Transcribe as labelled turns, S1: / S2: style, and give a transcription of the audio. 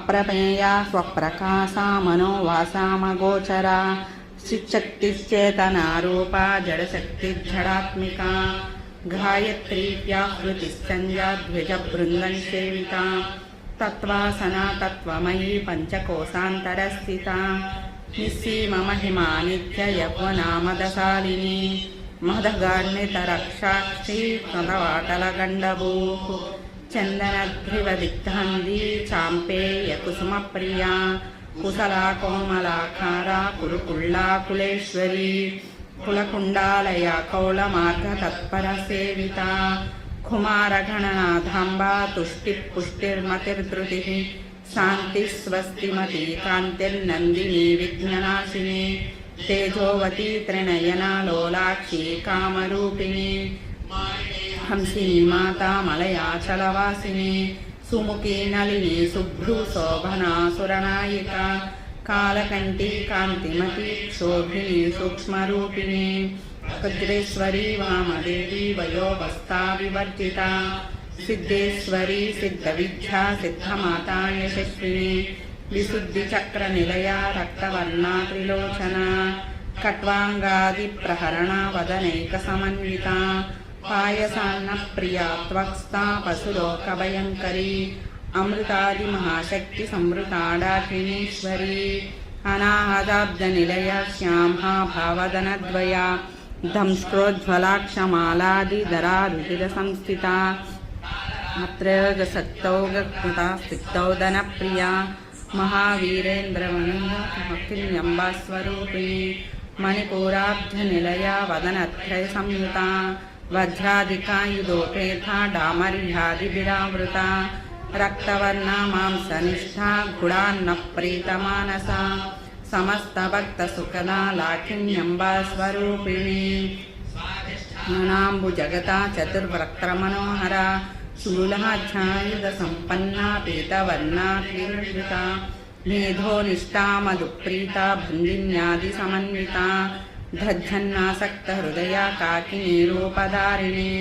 S1: అప్రమేయ స్వప్రకాశా మనోవాసామగోచరా చిచ్చక్తిశ్చేతనారూపా జడశక్తిర్జడాత్మికా గాయత్రీవ్యాహృతిశ్చంద్యా ద్విజబృందం సేవితా తత్వాసనా తత్వమయీ పంచకోశాంతరస్థితా నిస్సీమ మహిమా నిత్య యవ్వనామదశాలిని మదగార్ణితరక్షాక్షి మదవాటలగండభూః చందనగ్రివదిగ్ధాంధీ చాంపేయ కుసుమప్రియా కుశలా కోమలాకారా కురుకుళ్ళా కులేశ్వరీ కులకుండాలయ కౌళమార్గతత్పర సేవితా కుమారగణనాథాంబా తుష్టిపుష్టిర్మతిర్ధృతిః శాంతి స్వస్తిమతి కాంతిర్నందినీ విఘ్ననాశిని తేజోవతి త్రినయనా లోలాక్షి కామరూపిణి హంసిని మాతా మలయాచలవాసిని సుముఖీ నళిని శుభ్రు శోభనా సురనాయిక కాలకంఠీ కాంతిమతి క్షోభిని సూక్ష్మరూపిణి వజ్రేశ్వరీ వామదేవి వయోవస్థా వివర్జితా సిద్ధేశ్వరీ సిద్ధవిద్యా సిద్ధమాతా యశస్విని విశుద్ధిచక్ర నిలయా రక్తవర్ణా త్రిలోచనా ఖట్వాంగాది ప్రహరణ వదనైక సమన్వితా పాయసాన్న ప్రియా త్వక్స్థా పశులోకభయంకరీ అమృతాది మహాశక్తి సంవృతాడాకిణీశ్వరీ అనాహదాబ్ద నిలయ శ్యామా భావదనద్వయా దంష్ట్రోజ్వలాక్షమాలాదిధరా రుచిర సంస్థితా అత్రయోగసక్తౌగకృతా స్థిక్తౌదనప్రియా మహావీరేంద్రవనంబస్వరూపిణి మణిపూరాబ్జనిలయా వదనత్రయ సంయుతా వజ్రాధికాయుధోపేతా డామర్యాదిభిరావృతా రక్తవర్ణా మాంసనిష్ఠా గుడాన్న ప్రీతమానసా సమస్తభక్తసుఖదా లాకిన్యంబస్వరూపిణి మనాంబుజగతా చతుర్వక్త్రమనోహరా శూలాధ్యాయుధ సంపన్నా పీతవర్ణా త్రివృతా మేధోనిష్టా మధుప్రీతా భంజిన్యాది సమన్వితా దజ్జన్నాసక్త హృదయ కాకినీ రూపధారిణి